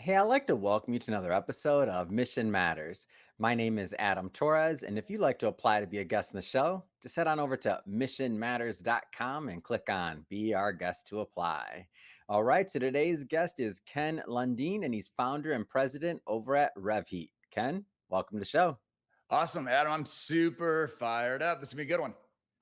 Hey, I'd like to welcome you to another episode of Mission Matters. My name is Adam Torres, and if you'd like to apply to be a guest in the show, just head on over to missionmatters.com and click on Be Our Guest to Apply. All right, so today's guest is Ken Lundin, and he's founder and president over at RevHeat. Ken, welcome to the show. Awesome, Adam. I'm super fired up. This will be a good one.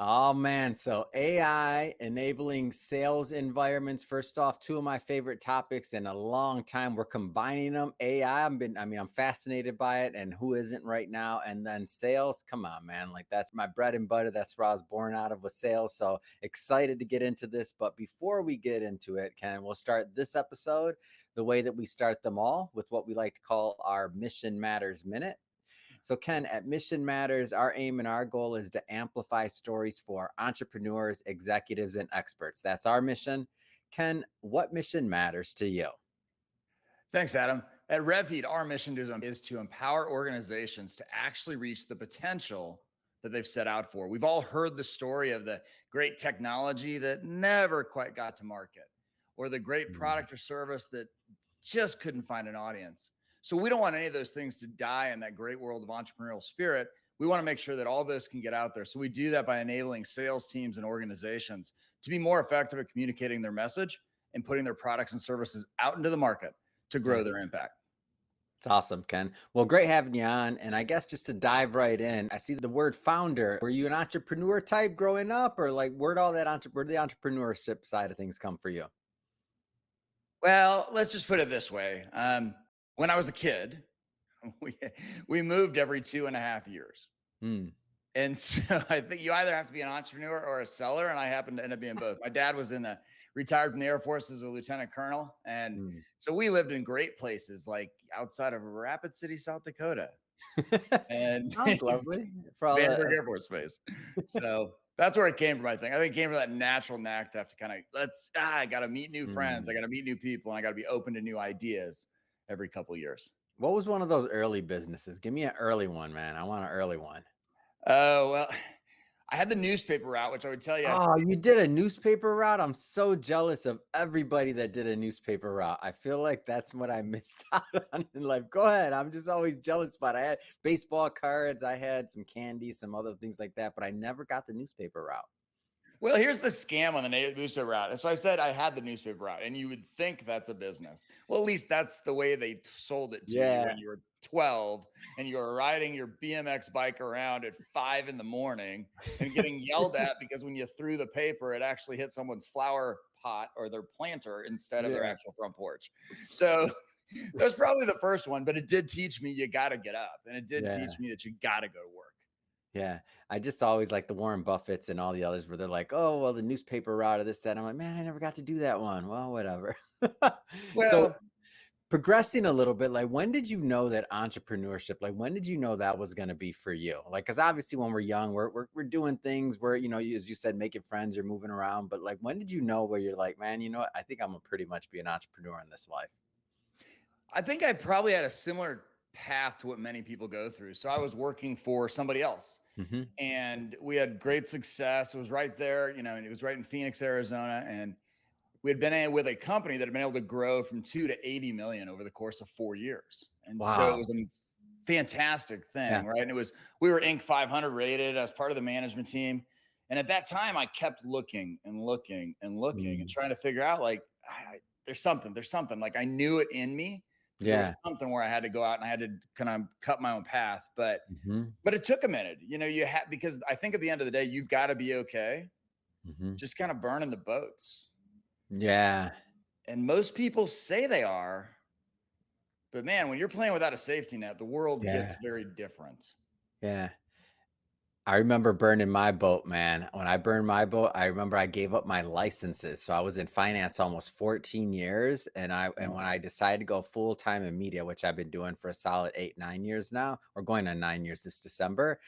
Oh man, so AI enabling sales environments. First off, two of my favorite topics in a long time. We're combining them. AI, I'm fascinated by it, and who isn't right now? And then sales, come on, man. Like that's my bread and butter. That's where I was born out of, with sales. So excited to get into this. But before we get into it, Ken, we'll start this episode the way that we start them all, with what we like to call our Mission Matters Minute. So, Ken, at Mission Matters, our aim and our goal is to amplify stories for entrepreneurs, executives, and experts. That's our mission. Ken, what mission matters to you? Thanks, Adam. At RevHeat, our mission is to empower organizations to actually reach the potential that they've set out for. We've all heard the story of the great technology that never quite got to market, or the great product or service that just couldn't find an audience. So we don't want any of those things to die in that great world of entrepreneurial spirit. We want to make sure that all this can get out there. So we do that by enabling sales teams and organizations to be more effective at communicating their message and putting their products and services out into the market to grow their impact. It's awesome, Ken. Well, great having you on. And I guess just to dive right in, I see the word founder. Were you an entrepreneur type growing up, or like where'd all that where did the entrepreneurship side of things come for you? Well, let's just put it this way. When I was a kid, we, we moved every 2.5 years. Hmm. And so I think you either have to be an entrepreneur or a seller. And I happened to end up being both. My dad was retired from the Air Force as a lieutenant colonel. And so we lived in great places like outside of Rapid City, South Dakota, and Sounds lovely for all Vandenberg Air Force Base. So that's where it came from, I think. I think it came from that natural knack to have to kind of I got to meet new friends. I got to meet new people, and I got to be open to new ideas every couple of years. What was one of those early businesses? Give me an early one, man. I want an early one. Oh, well, I had the newspaper route, which I would tell you. Oh, you did a newspaper route? I'm so jealous of everybody that did a newspaper route. I feel like that's what I missed out on in life. Go ahead. I'm just always jealous about it. I had baseball cards, I had some candy, some other things like that, but I never got the newspaper route. Well, here's the scam on the newspaper route. So I said I had the newspaper route, and you would think that's a business. Well, at least that's the way they sold it to you when you were 12 and you were riding your BMX bike around at 5 a.m. and getting yelled at because when you threw the paper, it actually hit someone's flower pot or their planter instead of their actual front porch. So that was probably the first one, but it did teach me you got to get up, and it did teach me that you got to go to work. Yeah, I just always like the Warren Buffetts and all the others where they're like, oh, well, the newspaper route of this, that. I'm like, man, I never got to do that one. Well, whatever. So Well, progressing a little bit, like when did you know that entrepreneurship, like when did you know that was going to be for you? Like, because obviously when we're young, we're doing things where, as you said, making friends, you're moving around. But like, when did you know where you're like, man, you know what? I think I'm gonna pretty much be an entrepreneur in this life. I think I probably had a similar path to what many people go through. So I was working for somebody else and we had great success. It was right there, and it was right in Phoenix, Arizona. And we had been with a company that had been able to grow from 2 to 80 million over the course of 4 years. And so it Wow. was a fantastic thing, right? And we were Inc. 500 rated as part of the management team. And at that time, I kept looking and looking and looking and trying to figure out like, there's something. Like I knew it in me. There was something where I had to go out and I had to kind of cut my own path, but it took a minute, because I think at the end of the day, you've got to be okay. Just kind of burning the boats. Yeah. And most people say they are, but man, when you're playing without a safety net, the world gets very different. Yeah. I remember burning my boat, man. When I burned my boat, I remember I gave up my licenses. So I was in finance almost 14 years. And when I decided to go full time in media, which I've been doing for a solid 8-9 years now, or going on 9 years this December,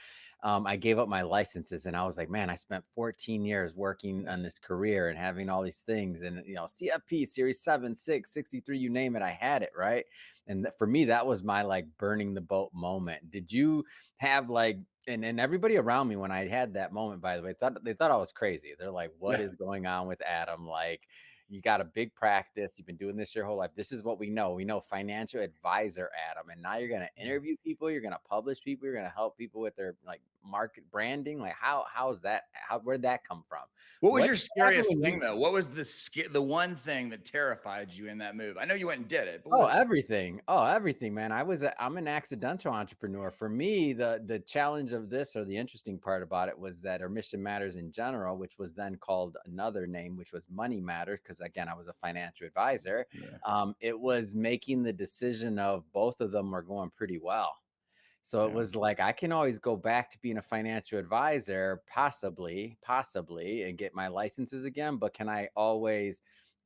I gave up my licenses and I was like, man, I spent 14 years working on this career and having all these things and, CFP, Series 7, 6, 63, you name it, I had it, right? And for me, that was my like burning the boat moment. Did you have like, and everybody around me when I had that moment, by the way, they thought I was crazy. They're like, what is going on with Adam? Like, You got a big practice. You've been doing this your whole life. This is what we know. We know financial advisor, Adam. And now you're going to interview people. You're going to publish people. You're going to help people with their like market branding. Like how's that? Where'd that come from? What was What your happened scariest when thing you though? What was the one thing that terrified you in that move? I know you went and did it, but Oh, what? everything. Oh, everything, man. I'm an accidental entrepreneur. For me, the challenge of this or the interesting part about it was that our mission matters in general, which was then called another name, which was money matters. Cause again, I was a financial advisor. Yeah. It was making the decision of both of them were going pretty well. So it Yeah. was like I can always go back to being a financial advisor, possibly, and get my licenses again. But can I always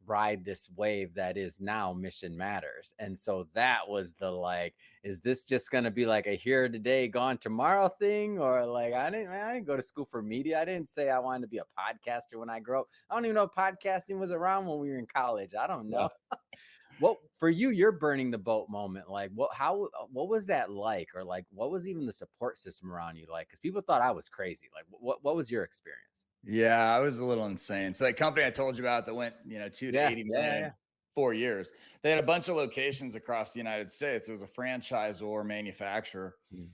ride this wave that is now Mission Matters? And so that was the like, is this just gonna be like a here today, gone tomorrow thing? Or like I didn't go to school for media. I didn't say I wanted to be a podcaster when I grew up. I don't even know if podcasting was around when we were in college. I don't Yeah. know. What for you, your burning the boat moment, like what was that like? Or like what was even the support system around you like? Because people thought I was crazy. Like what was your experience? Yeah, I was a little insane. So that company I told you about that went, 2 to Yeah, 80 yeah, million yeah. in 4 years. They had a bunch of locations across the United States. It was a franchisor manufacturer. Mm,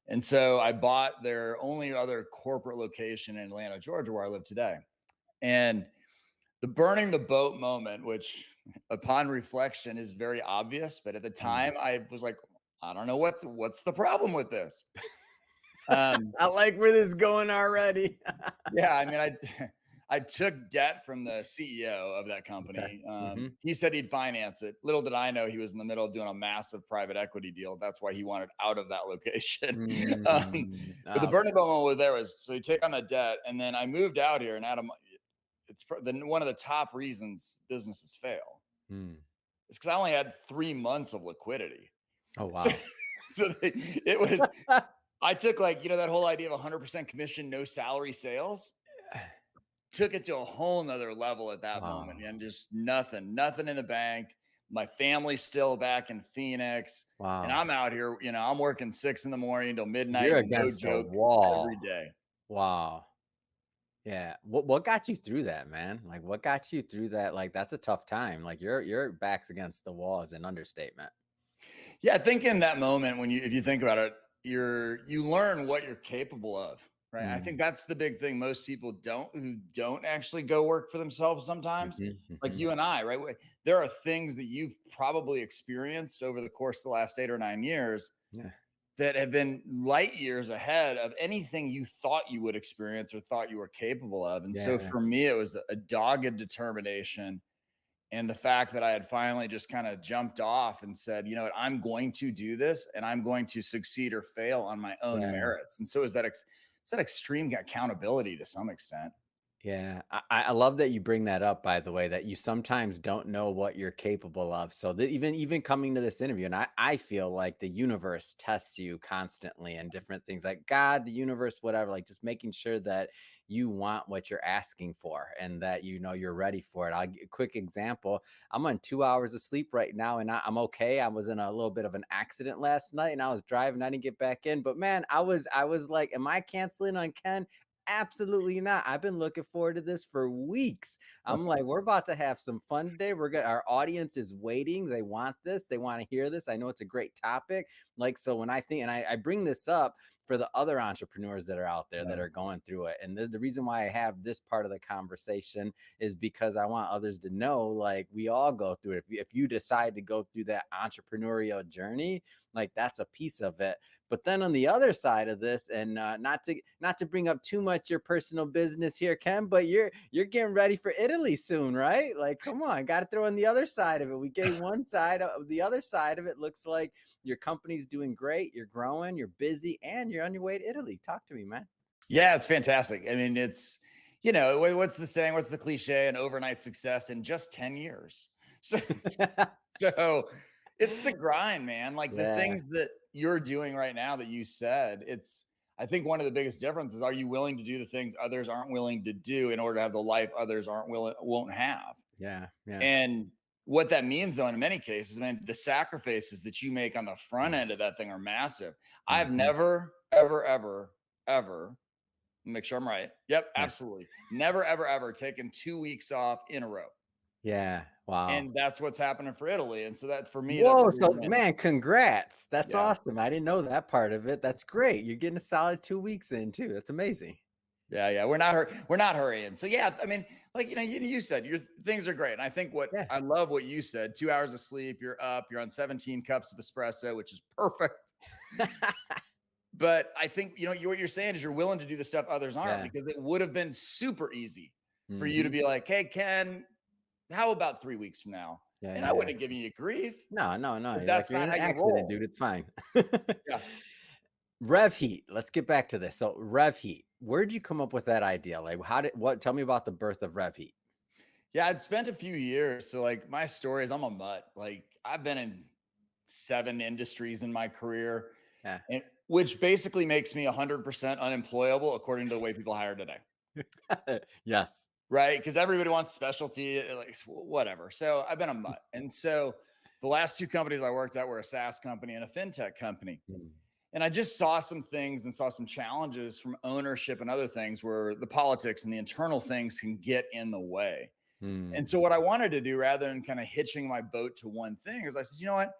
And so I bought their only other corporate location in Atlanta, Georgia, where I live today. And the burning the boat moment, which upon reflection is very obvious, but at the mm. time I was like, I don't know what's the problem with this. Um, I like where this is going already. yeah, I mean, I I took debt from the CEO of that Okay. company. Hmm. He said he'd finance it. Little did I know he was in the middle of doing a massive private equity deal. That's why he wanted out of that location. But the burning Okay. moment was there was so you take on the debt, and then I moved out here, and Adam, one of the top reasons businesses fail Mm. is because I only had 3 months of liquidity. Oh So, wow. it was I took like that whole idea of 100% commission, no salary sales, took it to a whole nother level at that moment, Wow. and just nothing in the bank. My family's still back in Phoenix, and Wow. I'm out here. I'm working 6 in the morning till midnight, You're no against the joke, every wall. day. Wow. Yeah. What got you through that, man? Like what got you through that? Like that's a tough time. Like your back's against the wall is an understatement. Yeah, I think in that moment when if you think about it, you learn what you're capable of, right? I think Mm. that's the big thing most people who don't actually go work for themselves sometimes. Mhm, Like mhm. you and I, right? There are things that you've probably experienced over the course of the last 8 or 9 years Yeah. that have been light years ahead of anything you thought you would experience or thought you were capable of. And so Yeah. for me, it was a dogged determination, and the fact that I had finally just kind of jumped off and said, you know what, I'm going to do this and I'm going to succeed or fail on my own Yeah. merits. And so is it's that extreme accountability to some extent. Yeah, I love that you bring that up, by the way, that you sometimes don't know what you're capable of. So that even coming to this interview, and I feel like the universe tests you constantly and different things like God, the universe, whatever, like just making sure that you want what you're asking for and that you know you're ready for it. I'll give a quick example. I'm on 2 hours of sleep right now and I'm okay. I was in a little bit of an accident last night and I was driving, I didn't get back in, but man, I was like, am I canceling on Ken? Absolutely not. I've been looking forward to this for weeks. I'm like, we're about to have some fun today. Our audience is waiting. They want this. They want to hear this. I know it's a great topic. Like, so when I think, and I bring this up for the other entrepreneurs that are out there that Yeah. are going through it. And the reason why I have this part of the conversation is because I want others to know, like, we all go through it. If you decide to go through that entrepreneurial journey, like that's a piece of it. But then on the other side of this, and not to bring up too much your personal business here, Ken, but you're getting ready for Italy soon, right? Like, come on, got to throw in the other side of it. We gave one side of the other side of it. Looks like your company's doing great. You're growing. You're busy, and you're on your way to Italy. Talk to me, man. Yeah, it's fantastic. I mean, it's, what's the saying? What's the cliche? An overnight success in just 10 years. So, so it's the grind, man. Like the Yeah, things that you're doing right now that you said, I think one of the biggest differences, are you willing to do the things others aren't willing to do in order to have the life others won't have? yeah, yeah. And what that means, though, in many cases, man, the sacrifices that you make on the front end of that thing are massive. I've Mhm. never, ever, ever, ever, make sure I'm right. Yep, Yeah. absolutely. Never, ever, ever taken 2 weeks off in a row. Yeah. Wow. And that's what's happening for Italy. And so that for me, that's a Whoa. big So, win. man, congrats. That's Yeah. awesome. I didn't know that part of it. That's great. You're getting a solid 2 weeks in too. That's amazing. Yeah, yeah, we're not hurrying. So yeah, I mean, like you said, your things are great, and I think what Yeah. I love what you said: 2 hours of sleep, you're up, you're on 17 cups of espresso, which is perfect. But I think what you're saying is you're willing to do the stuff others aren't, Yeah. because it would have been super easy for you to Hmm. be like, "Hey, Ken, how about 3 weeks from now?" Yeah. And Yeah. I Yeah. wouldn't have given you grief, No, no, no. but You're like, that's you're in not an how you accident, roll. dude. It's fine. Yeah. Rev Heat. Let's get back to this. So, Rev Heat. Where did you come up with that idea? Like, tell me about the birth of Rev Heat. Yeah, I'd spent a few years. So like my story is I'm a mutt. Like I've been in 7 industries in my career, Yeah. and which basically makes me 100% unemployable according to the way people hire today. Yes. Right? Because everybody wants specialty, like whatever. So I've been a mutt. And so the last 2 companies I worked at were a SaaS company and a fintech company. Mm, And I just saw some things and saw some challenges from ownership and other things where the politics and the internal things can get in the way. And mm, so what I wanted to do, rather than kind of hitching my boat to one thing, is I said, you know what?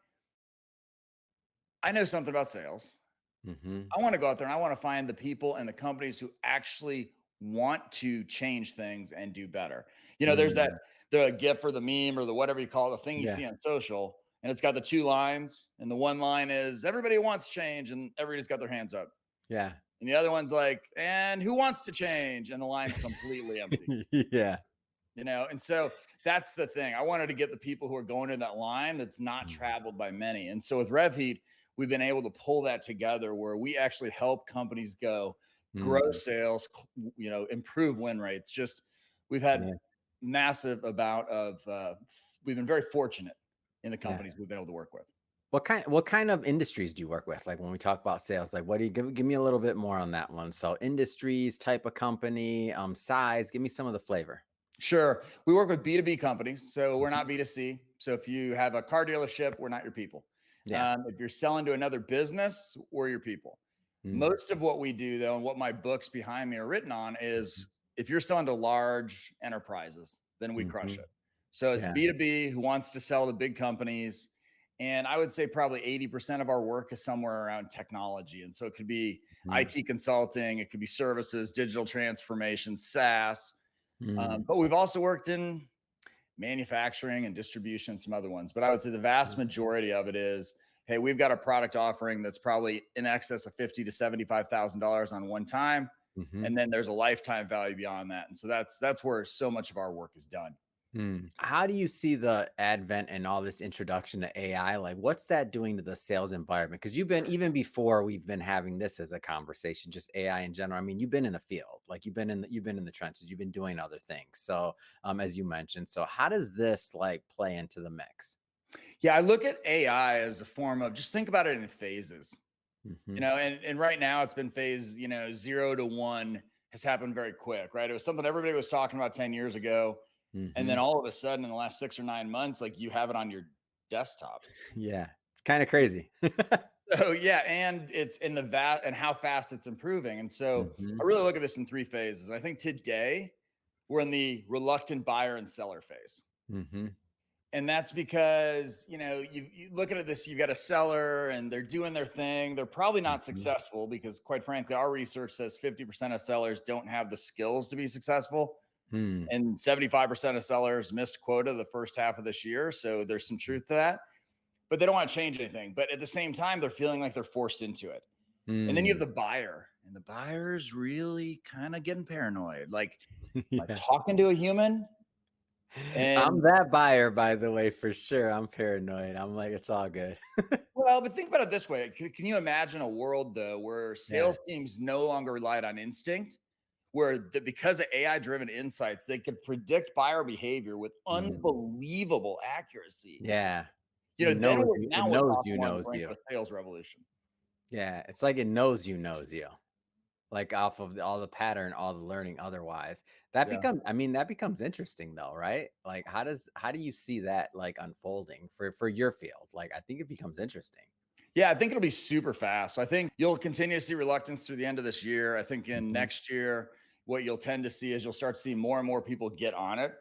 I know something about sales. mhm, I want to go out there and I want to find the people and the companies who actually want to change things and do better. There's that mm. the GIF or the meme or the whatever you call it, the thing you Yeah. see on social, and it's got the 2 lines, and the one line is everybody wants change, and everybody's got their hands up, Yeah. and the other one's like, and who wants to change, and the line's completely empty. Yeah. And so that's the thing. I wanted to get the people who are going in that line that's not Mm, traveled by many. And so with RevHeat, we've been able to pull that together where we actually help companies grow mm. sales, improve win rates. Just we've had Yeah. massive amount of we've been very fortunate in the Yeah. companies we've been able to work with. What kind of industries do you work with? Like, when we talk about sales, like, what do you give me a little bit more on that one. So, industries, type of company, size, give me some of the flavor. Sure. We work with B2B companies, so we're Mhm. not B2C. So if you have a car dealership, we're not your people. Yeah. If you're selling to another business, we're your people. Mm, Most of what we do, though, and what my books behind me are written on mhm, is if you're selling to large enterprises, then we crush mhm. it. So it's Yeah. B2B who wants to sell to big companies. And I would say probably 80% of our work is somewhere around technology. And so it could be Mhm, IT consulting, it could be services, digital transformation, SaaS. mm, But we've also worked in manufacturing and distribution, some other ones. But I would say the vast mm, majority of it is, hey, we've got a product offering that's probably in excess of $50,000 to $75,000 on one time, mhm. and then there's a lifetime value beyond that. And so that's where so much of our work is done. How do you see the advent and all this introduction to AI? Like, what's that doing to the sales environment? Because you've been, even before we've been having this as a conversation, just AI in general. I mean, you've been in the field, like you've been in the trenches, you've been doing other things. So, as you mentioned, so how does this like play into the mix? Yeah, I look at AI as a form of just think about it in phases. Hmm. And right now it's been phase, 0 to 1 has happened very quick, right? It was something everybody was talking about 10 years ago. And then Hmm. all of a sudden in the last 6 or 9 months, like you have it on your desktop. Yeah, it's kind of crazy. So yeah, and it's in the vat and how fast it's improving. And so Hmm. I really look at this in 3 phases. I think today we're in the reluctant buyer and seller phase. Hmm. And that's because, you looking at this, you've got a seller and they're doing their thing. They're probably not Hmm. successful because, quite frankly, our research says 50% of sellers don't have the skills to be successful. Hmm. And 75% of sellers missed quota the first half of this year. So there's some truth to that, but they don't want to change anything. But at the same time, they're feeling like they're forced into it. And then you have Hmm. the buyer, and the buyer's really kind of getting paranoid. Like, am I Yeah. talking to a human? I'm And that buyer, by the way, for sure. I'm paranoid. I'm like, it's all good. well, but think about it this way. Can you imagine a world, though, where Yeah. sales teams no longer relied on instinct, where because of AI driven insights, they could predict buyer behavior with Mm. unbelievable accuracy? Yeah. Then It now we're knows talking you more on the knows brink you. of a sales revolution. Yeah, it's like it knows you, like, off of all the pattern, all the learning otherwise. Yeah. That becomes interesting though, right? Like, how do you see that, like, unfolding for your field? Like, I think it becomes interesting. Yeah, I think it'll be super fast. So I think you'll continue to see reluctance through the end of this year. I think in Mhm. next year, what you'll tend to see is you'll start seeing more and more people get on it.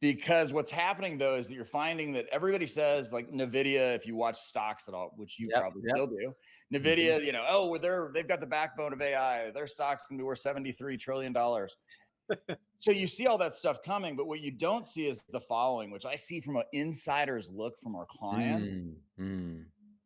Because what's happening though is that you're finding that everybody says, like Nvidia, if you watch stocks at all, which you Yep. probably Yep. still do, Hmm. Nvidia, oh, they've got the backbone of AI. Their stocks can be worth $73 trillion. So you see all that stuff coming, but what you don't see is the following, which I see from an insider's look from our client. Mm, mm,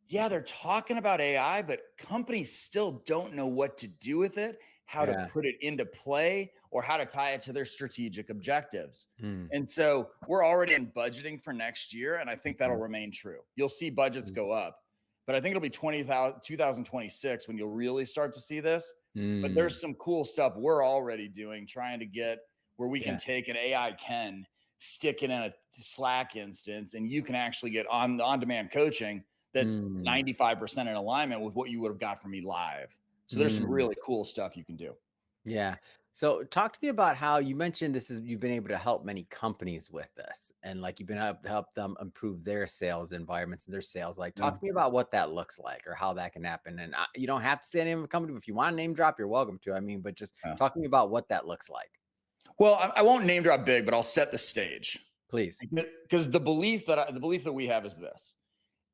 Yeah, they're talking about AI, but companies still don't know what to do with it, how to yeah. put it into play, or how to tie it to their strategic objectives. Mm, And so we're already in budgeting for next year, and I think that'll mhm, remain true. You'll see budgets mm, go up, but I think it'll be 2026 when you'll really start to see this. But mm, there's some cool stuff we're already doing, trying to get where we can yeah. take an AI Ken, stick it in a Slack instance, and you can actually get on-demand coaching that's Mm, 95% in alignment with what you would have got from me live. So there's some mm. really cool stuff you can do. Yeah. So talk to me about how you mentioned this is you've been able to help many companies with this and like you've been able to help them improve their sales environments and their sales. Like Yeah. talk to me about what that looks like or how that can happen. And you don't have to say the name of a company, but if you want to name drop, you're welcome to. I mean, but just Yeah. talk to me about what that looks like, Well, I won't name drop big, but I'll set the stage please. because the belief that we have is this: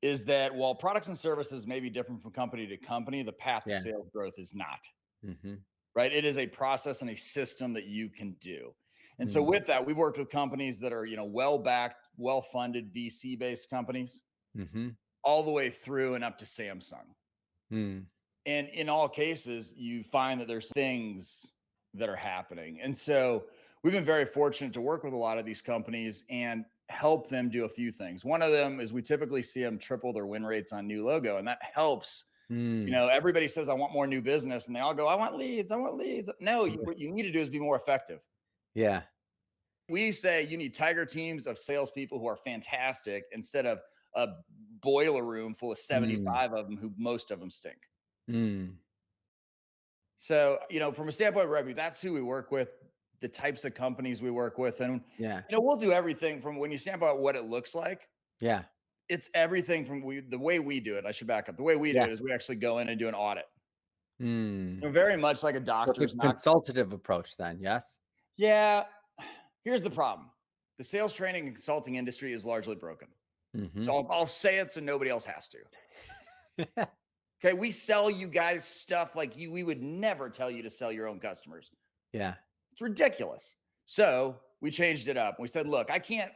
is that while products and services may be different from company to company, the path to Yeah. sales growth is not. Hmm. Right? It is a process and a system that you can do. And so Mm, with that, we've worked with companies that are, well backed, well funded VC based companies mm-hmm. all the way through and up to Samsung. Mm, And in all cases, you find that there's things that are happening. And so we've been very fortunate to work with a lot of these companies and help them do a few things. One of them is we typically see them triple their win rates on new logo, and that helps. mm, Everybody says, I want more new business, and they all go, I want leads. I want leads. No, yeah. what you need to do is be more effective. Yeah. We say you need tiger teams of salespeople who are fantastic instead of a boiler room full of Mm, 75 of them who most of them stink. mm, So, from a standpoint of revenue, that's who we work with, the types of companies we work with. And, yeah. we'll do everything from when you stand about what it looks like. Yeah. It's everything from the way we do it. I should back up. The way we do Yeah. it is we actually go in and do an audit. Mm. Very much like a So it's a doctor's not. consultative approach then. Yes. Yeah. Here's the problem. The sales training and consulting industry is largely broken. Mm-hmm. So I'll say it so nobody else has to. Okay. We sell you guys stuff like we would never tell you to sell your own customers. Yeah. It's ridiculous. So we changed it up. We said, look, I can't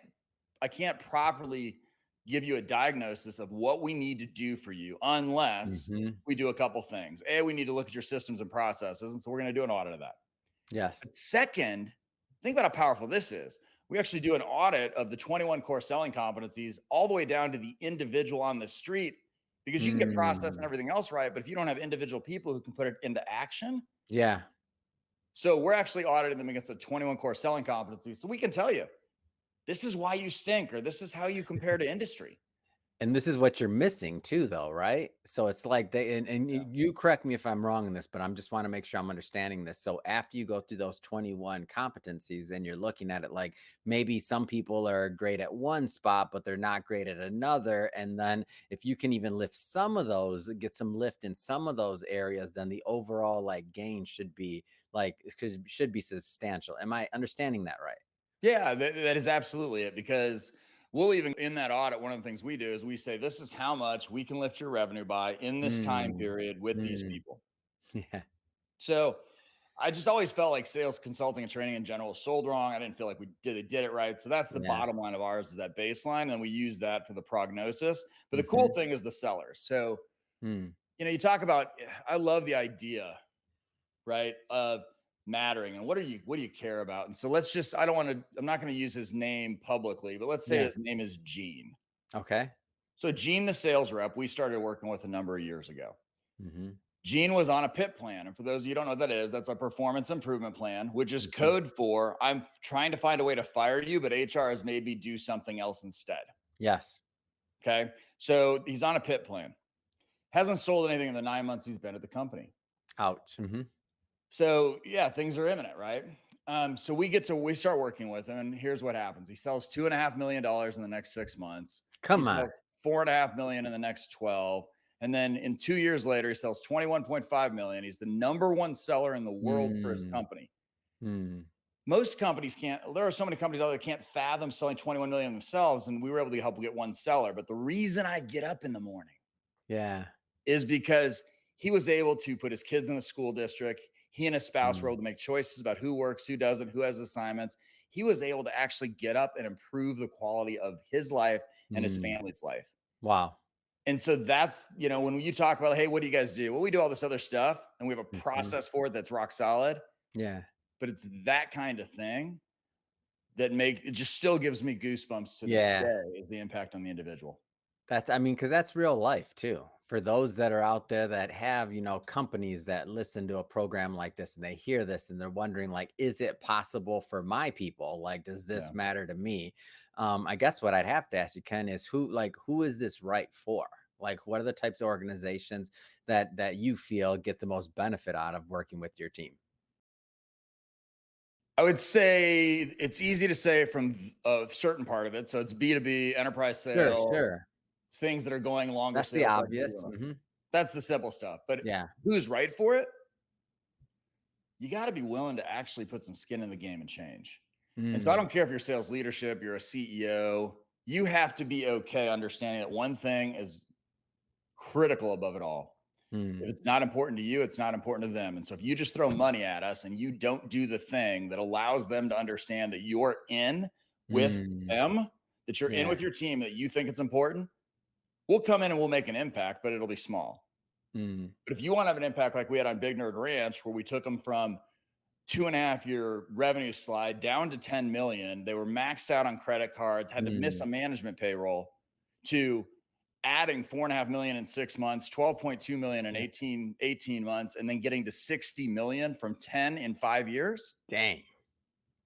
properly give you a diagnosis of what we need to do for you unless Mhm. we do a couple things. A, we need to look at your systems and processes. And so we're going to do an audit of that. Yes. But second, think about how powerful this is. We actually do an audit of the 21 core selling competencies all the way down to the individual on the street because you can get process and Mm. everything else right. But if you don't have individual people who can put it into action, Yeah. so we're actually auditing them against the 21 core selling competencies. So we can tell you, this is why you stink, or this is how you compare to industry. And this is what you're missing too, though, right? So it's like they and Yeah. you correct me if I'm wrong in this, but I'm just want to make sure I'm understanding this. So after you go through those 21 competencies and you're looking at it like maybe some people are great at one spot, but they're not great at another. And then if you can even lift some of those, get some lift in some of those areas, then the overall like gain should be like because should be substantial. Am I understanding that right? Yeah, that is absolutely it. Because we'll even in that audit, one of the things we do is we say, this is how much we can lift your revenue by in this time Mm, period with these mm, people. yeah, So I just always felt like sales, consulting, and training in general was sold wrong. I didn't feel like they did it right. So that's the yeah. bottom line of ours is that baseline, and we use that for the prognosis. But the cool Mhm, thing is the sellers. So mm, you talk about. I love the idea, right, of mattering and what do you care about. And so I'm not going to use his name publicly, but let's say yeah. his name is Gene. Okay. So Gene, the sales rep, we started working with a number of years ago. Mhm, Gene was on a PIP plan. And for those of you who don't know what that is, that's a performance improvement plan, which is mhm. code for I'm trying to find a way to fire you, but HR has made me do something else instead. Yes. Okay. So he's on a PIP plan, hasn't sold anything in the 9 months he's been at the company. Ouch. Mhm. So yeah, things are imminent, right? So we start working with him, and here's what happens: he sells $2.5 million in the next 6 months. He Come on. sells 4.5 million in the next 12, and then in 2 years later, he sells 21.5 million. He's the number one seller in the world for his Mm, company. mm. Most companies can't. There are so many companies out there that can't fathom selling 21 million themselves, and we were able to help get one seller. But the reason I get up in the morning Yeah. is because he was able to put his kids in the school district. He and his spouse were Mm, able to make choices about who works, who doesn't, who has assignments. He was able to actually get up and improve the quality of his life and his mm. family's life. Wow. And so that's, when you talk about, hey, what do you guys do? Well, we do all this other stuff and we have a Mhm. process for it that's rock solid. Yeah. But it's that kind of thing that make it just still gives me goosebumps to this Yeah. day is the impact on the individual. That's I mean, because that's real life too. For those that are out there that have, companies that listen to a program like this and they hear this and they're wondering, like, is it possible for my people? Like, does Yeah. this matter to me? I guess what I'd have to ask you, Ken, is who is this right for? Like, what are the types of organizations that you feel get the most benefit out of working with your team? I would say it's easy to say from a certain part of it. So it's B2B, enterprise Sure, sales, sure. things that are going longer That's the sales cycles. obvious. That's the simple stuff. But Yeah. who's right for it? You got to be willing to actually put some skin in the game and change. And so I Mm, don't care if you're sales leadership, you're a CEO, you have to be okay understanding that one thing is critical above it all. If mm, it's not important to you, it's not important to them. And so if you just throw money at us and you don't do the thing that allows them to understand that you're in with mm. them, that you're in Yeah. with your team, that you think it's important, we'll come in and we'll make an impact, but it'll be small. Mm, But if you want to have an impact like we had on Big Nerd Ranch, where we took them from 2.5 year revenue slide down to 10 million, they were maxed out on credit cards, had to miss a mm. management payroll, to adding 4.5 million in 6 months, 12.2 million in Yeah. 18 months, and then getting to 60 million from 10 in 5 years, Dang.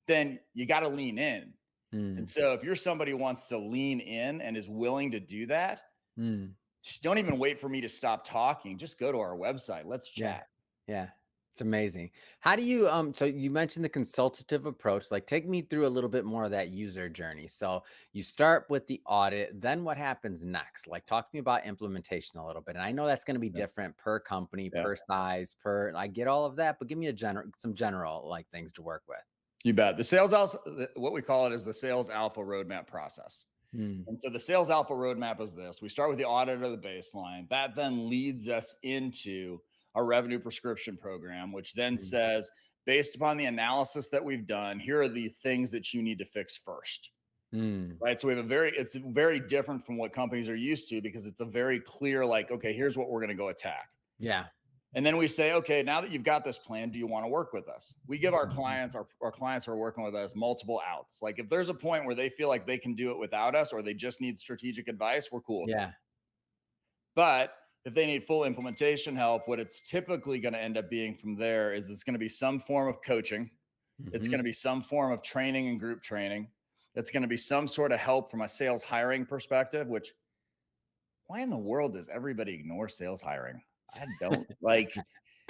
then you got to lean in. And Mm, so if you're somebody who wants to lean in and is willing to do that, mm. just don't even wait for me to stop talking. Just go to our website. Let's Yeah. chat. Yeah. It's amazing. How do you so you mentioned the consultative approach. Like take me through a little bit more of that user journey. So you start with the audit, then what happens next? Like talk to me about implementation a little bit. And I know that's going to be Yeah. different per company, Yeah. per size, per I get all of that, but give me some general like things to work with. You bet. The sales also, what we call it is the sales alpha roadmap process. Mm, And so the sales alpha roadmap is this: we start with the audit of the baseline. That then leads us into our revenue prescription program, which then mm, says, based upon the analysis that we've done, here are the things that you need to fix first. mm. Right. So it's very different from what companies are used to, because it's a very clear, like, okay, here's what we're going to go attack. Yeah. And then we say, okay, now that you've got this plan, do you want to work with us? We give our Mhm. clients, our clients who are working with us, multiple outs. Like if there's a point where they feel like they can do it without us, or they just need strategic advice, we're cool with that. Yeah. But if they need full implementation help, what it's typically going to end up being from there is it's going to be some form of coaching. It's Hmm. going to be some form of training and group training. It's going to be some sort of help from a sales hiring perspective, which, why in the world does everybody ignore sales hiring? I don't like.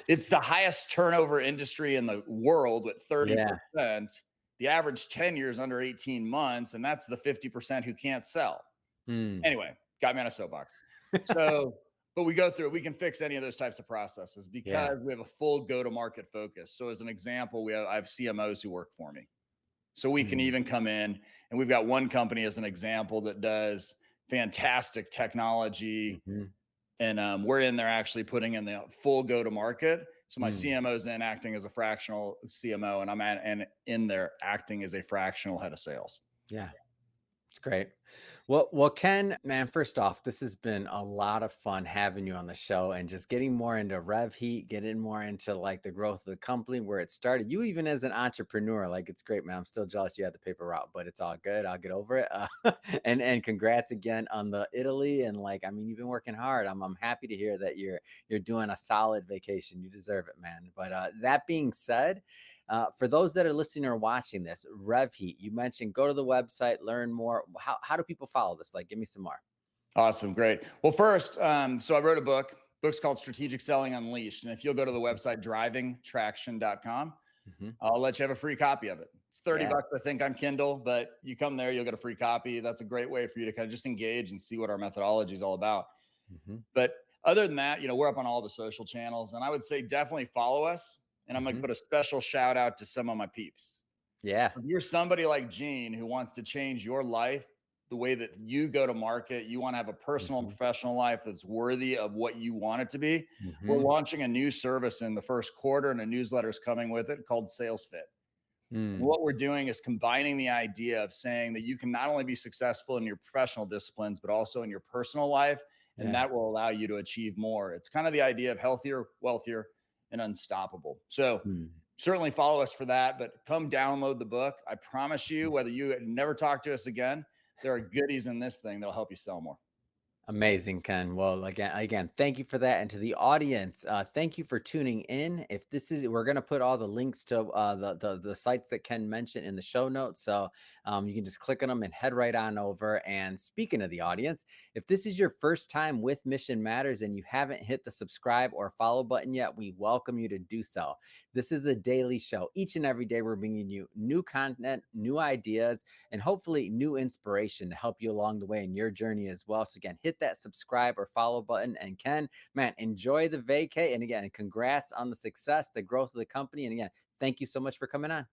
It's the highest turnover industry in the world with Yeah. 30%. The average tenure is under 18 months, and that's the 50% who can't sell. Mm. Anyway, got me on a soapbox. So, but we go through it. We can fix any of those types of processes Yeah. because we have a full go-to-market focus. So, as an example, I have CMOs who work for me. So we can Mm. even come in, and we've got one company as an example that does fantastic technology, Mhm. and we're in there actually putting in the full go to market. So my Mm. CMO is in acting as a fractional CMO, and and in there acting as a fractional head of sales. Yeah. It's great. Well, Ken, man, first off, this has been a lot of fun having you on the show and just getting more into RevHeat, getting more into like the growth of the company, where it started. You even as an entrepreneur, like it's great, man. I'm still jealous you had the paper route, but it's all good. I'll get over it. And congrats again on the Italy. And like, I mean, you've been working hard. I'm happy to hear that you're doing a solid vacation. You deserve it, man. But that being said, for those that are listening or watching this, RevHeat, you mentioned go to the website, learn more. How do people follow this? Like, give me some more. Awesome, great. Well, first, so I wrote a book. Book's called Strategic Selling Unleashed, and if you'll go to the website drivingtraction.com, Hmm. I'll let you have a free copy of it. It's 30 Yeah. bucks, I think, on Kindle, but you come there, you'll get a free copy. That's a great way for you to kind of just engage and see what our methodology is all about. Hmm. But other than that, we're up on all the social channels, and I would say definitely follow us. And I'm going to Hmm. put a special shout out to some of my peeps. Yeah. If you're somebody like Gene who wants to change your life, the way that you go to market, you want to have a personal and Hmm. professional life that's worthy of what you want it to be. We're Hmm. launching a new service in the first quarter, and a newsletter is coming with it called Sales Fit. And Mm. what we're doing is combining the idea of saying that you can not only be successful in your professional disciplines, but also in your personal life. And Yeah. that will allow you to achieve more. It's kind of the idea of healthier, wealthier, and unstoppable. So Mm. certainly follow us for that, but come download the book. I promise you, Mm. whether you never talk to us again, there are goodies in this thing that'll help you sell more. Amazing, Ken. Well, again, thank you for that, and to the audience, thank you for tuning in. If this is, we're gonna put all the links to the sites that Ken mentioned in the show notes, so you can just click on them and head right on over. And speaking of the audience, if this is your first time with Mission Matters and you haven't hit the subscribe or follow button yet, we welcome you to do so. This is a daily show. Each and every day, we're bringing you new content, new ideas, and hopefully new inspiration to help you along the way in your journey as well. So again, hit that subscribe or follow button. And Ken, man, enjoy the vacay. And again, congrats on the success, the growth of the company. And again, thank you so much for coming on.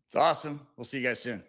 It's awesome. We'll see you guys soon.